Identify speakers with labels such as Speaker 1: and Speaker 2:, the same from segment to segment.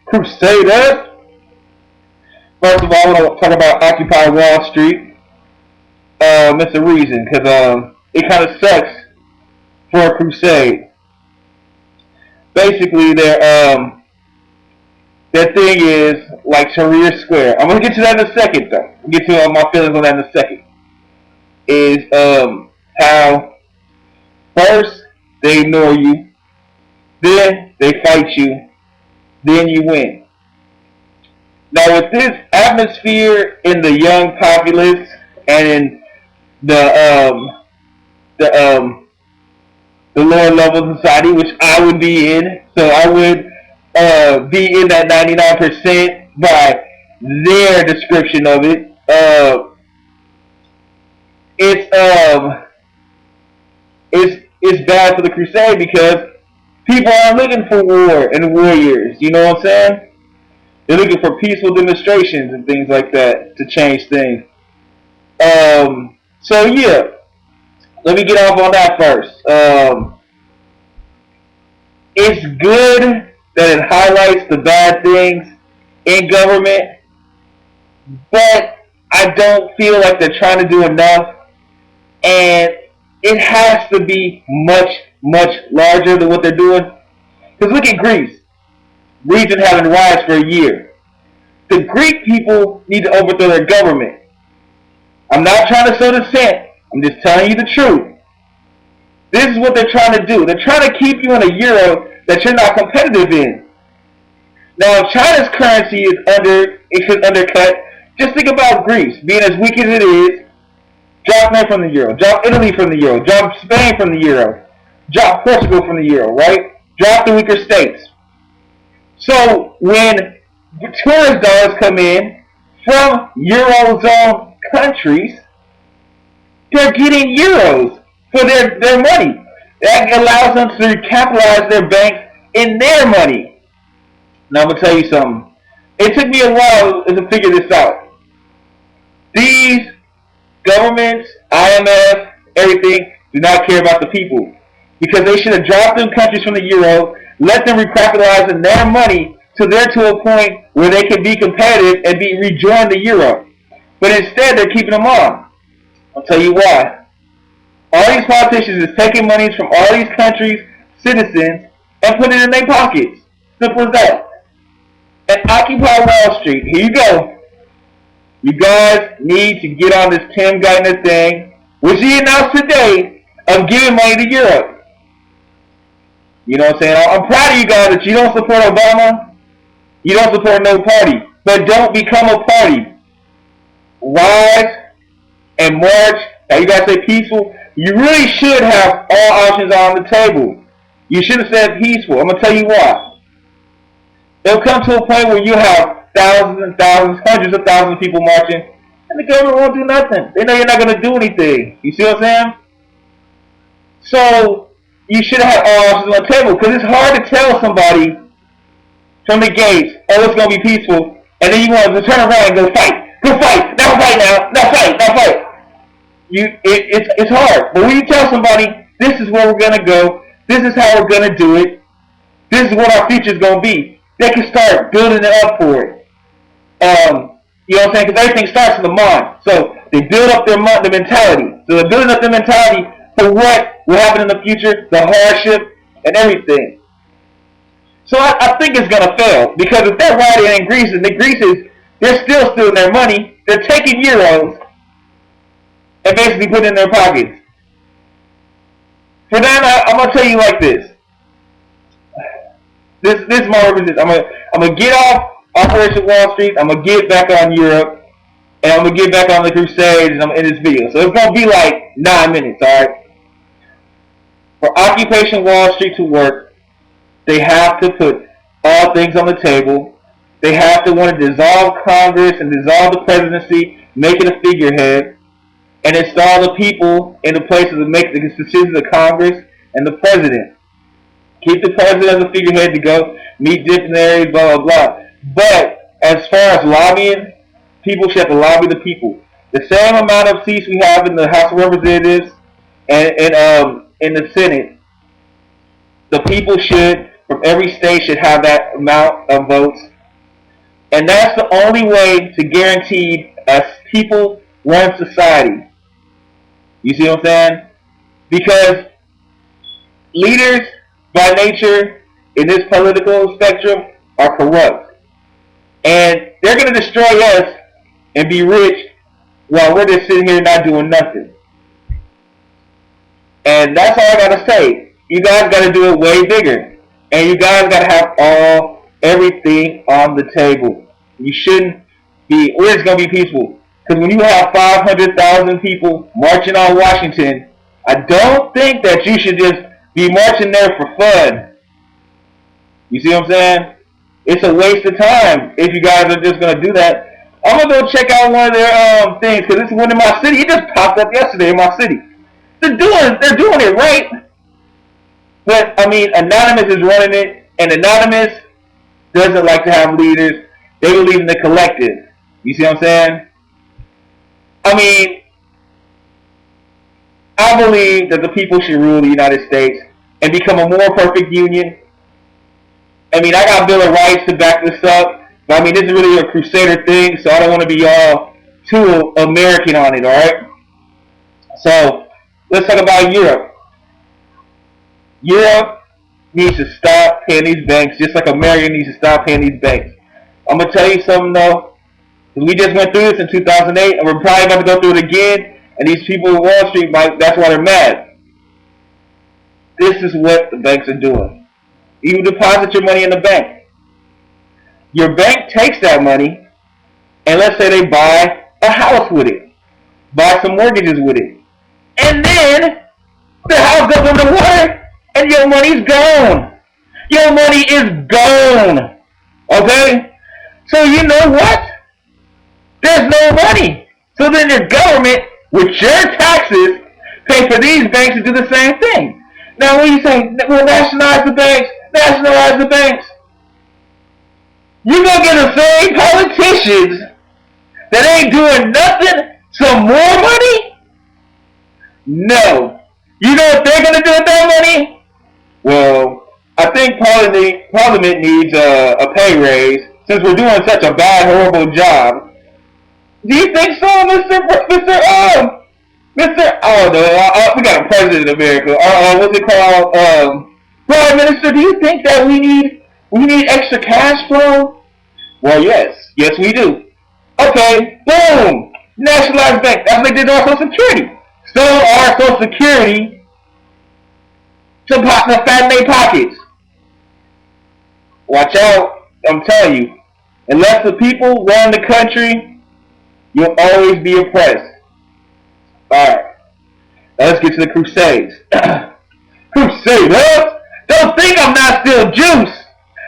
Speaker 1: Crusaders. First of all, I want to talk about Occupy Wall Street. It's a reason because it kind of sucks for a crusade. Basically, their thing is like Tahrir Square. I'm gonna get to that in a second, though. I'll get to my feelings on that in a second. Is how first they ignore you, then they fight you, then you win. Now, with this atmosphere in the young populace and in the the lower level of society, which I would be in, so I would be in that 99% by their description of it. It's it's bad for the crusade because people aren't looking for war and warriors. You know what I'm saying? They're looking for peaceful demonstrations and things like that to change things. So yeah, let me get off on that first. It's good that it highlights the bad things in government, but I don't feel like they're trying to do enough, and it has to be much, much larger than what they're doing. Because look at Greece. Greece been having riots for a year. The Greek people need to overthrow their government. I'm not trying to sow dissent. I'm just telling you the truth. This is what they're trying to do. They're trying to keep you in a euro that you're not competitive in. Now, if China's currency is undercut, just think about Greece being as weak as it is. Drop them from the euro. Drop Italy from the euro. Drop Spain from the euro. Drop Portugal from the euro, right? Drop the weaker states. So when tourist dollars come in from Eurozone countries, they're getting euros for their money. That allows them to capitalize their banks in their money. Now I'm going to tell you something. It took me a while to figure this out. These governments, IMF, everything, do not care about the people. Because they should have dropped them countries from the euro, let them recapitalize in their money till they're to a point where they can be competitive and rejoin the euro. But instead, they're keeping them on. I'll tell you why. All these politicians is taking monies from all these countries' citizens and putting it in their pockets. Simple as that. And Occupy Wall Street, here you go. You guys need to get on this Tim Geithner thing, which he announced today, of giving money to Europe. You know what I'm saying? I'm proud of you guys that you don't support Obama. You don't support no party. But don't become a party. Rise and march. Now you guys say peaceful. You really should have all options on the table. You should have said peaceful. I'm going to tell you why. It'll come to a point where you have thousands and thousands, hundreds of thousands of people marching, and the government won't do nothing. They know you're not going to do anything. You see what I'm saying? So, you should have had all options on the table, because it's hard to tell somebody from the gates, oh, it's going to be peaceful, and then you want to turn around and go fight. Go fight. Now fight now. Now fight. Now fight. It's hard. But when you tell somebody, this is where we're going to go, this is how we're going to do it, this is what our future is going to be, they can start building it up for it. You know what I'm saying? Because everything starts in the mind. So they build up their mentality. So they're building up their mentality for what will happen in the future, the hardship, and everything. So I think it's going to fail. Because if they're rioting in Greece, and the Greece they're still stealing their money, they're taking euros and basically putting it in their pockets. For that, I'm going to tell you like this. This is my representative. I'm gonna get off Operation Wall Street. I'm gonna get back on Europe, and I'm gonna get back on the Crusades. And I'm in this video, so it's gonna be like 9 minutes. All right. For Occupation Wall Street to work, they have to put all things on the table. They have to want to dissolve Congress and dissolve the presidency, make it a figurehead, and install the people in the places to make the decisions of Congress and the president. Keep the president as a figurehead to go meet dignitaries, blah, blah, blah. But as far as lobbying, people should have to lobby the people. The same amount of seats we have in the House of Representatives and in the Senate, the people should from every state should have that amount of votes. And that's the only way to guarantee a people run society. You see what I'm saying? Because leaders, by nature, in this political spectrum, are corrupt. And they're going to destroy us and be rich while we're just sitting here not doing nothing. And that's all I got to say. You guys got to do it way bigger. And you guys got to have everything on the table. You shouldn't be, we're just going to be peaceful. Because when you have 500,000 people marching on Washington, I don't think that you should just be marching there for fun. You see what I'm saying? It's a waste of time if you guys are just going to do that. I'm going to go check out one of their things, because this is one in my city. It just popped up yesterday in my city. They're doing it right. But, I mean, Anonymous is running it, and Anonymous doesn't like to have leaders. They believe in the collective. You see what I'm saying? I mean, I believe that the people should rule the United States and become a more perfect union. I mean, I got Bill of Rights to back this up, but I mean, this is really a Crusader thing, so I don't want to be all too American on it, alright? So, let's talk about Europe. Europe needs to stop paying these banks, just like America needs to stop paying these banks. I'm going to tell you something, though. We just went through this in 2008, and we're probably about to go through it again, and these people in Wall Street, that's why they're mad. This is what the banks are doing. You deposit your money in the bank. Your bank takes that money, and let's say they buy a house with it, buy some mortgages with it, and then the house goes underwater, and your money's gone. Your money is gone. Okay? So you know what? There's no money. So then the government, with your taxes, pay for these banks to do the same thing. Now when you say, well, nationalize the banks, you're going to get the same politicians that ain't doing nothing, some more money? No. You know what they're going to do with that money? Well, I think Parliament needs a pay raise, since we're doing such a bad, horrible job. Do you think so, Mr. Oh no, we got a president of America. What's it called? Prime Minister, do you think that we need extra cash flow? Well, yes we do. Okay, boom, nationalized bank. That's what they did to our Social Security. Stole our Social Security to fatten their pockets. Watch out, I'm telling you. Unless the people run the country, you'll always be oppressed. Alright. Now let's get to the Crusades. Crusaders! Don't think I'm not still juice!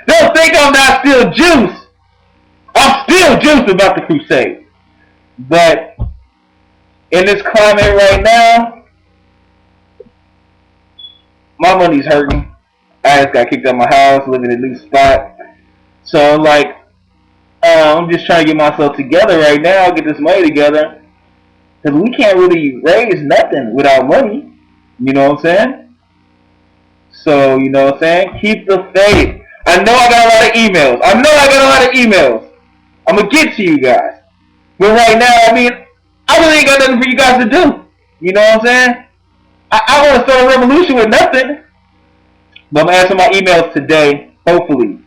Speaker 1: Don't think I'm not still juice! I'm still juice about the Crusades. But in this climate right now, my money's hurting. I just got kicked out of my house, living in a new spot. So like, I'm just trying to get myself together right now, get this money together. Because we can't really raise nothing without money. You know what I'm saying? So, you know what I'm saying? Keep the faith. I know I got a lot of emails. I'm going to get to you guys. But right now, I mean, I really ain't got nothing for you guys to do. You know what I'm saying? I want to start a revolution with nothing. But I'm going to answer my emails today, hopefully.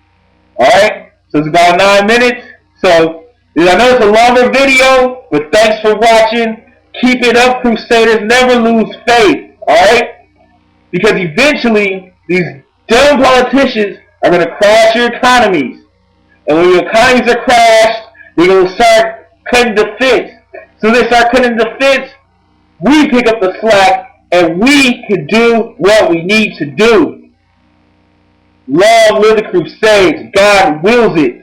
Speaker 1: Alright? So it's about 9 minutes. So, I know it's a longer video, but thanks for watching. Keep it up, Crusaders. Never lose faith. Alright? Because eventually, these dumb politicians are going to crash your economies. And when your economies are crashed, they're going to start cutting the fence. So they start cutting the fence, we pick up the slack, and we can do what we need to do. Long live the Crusades. God wills it.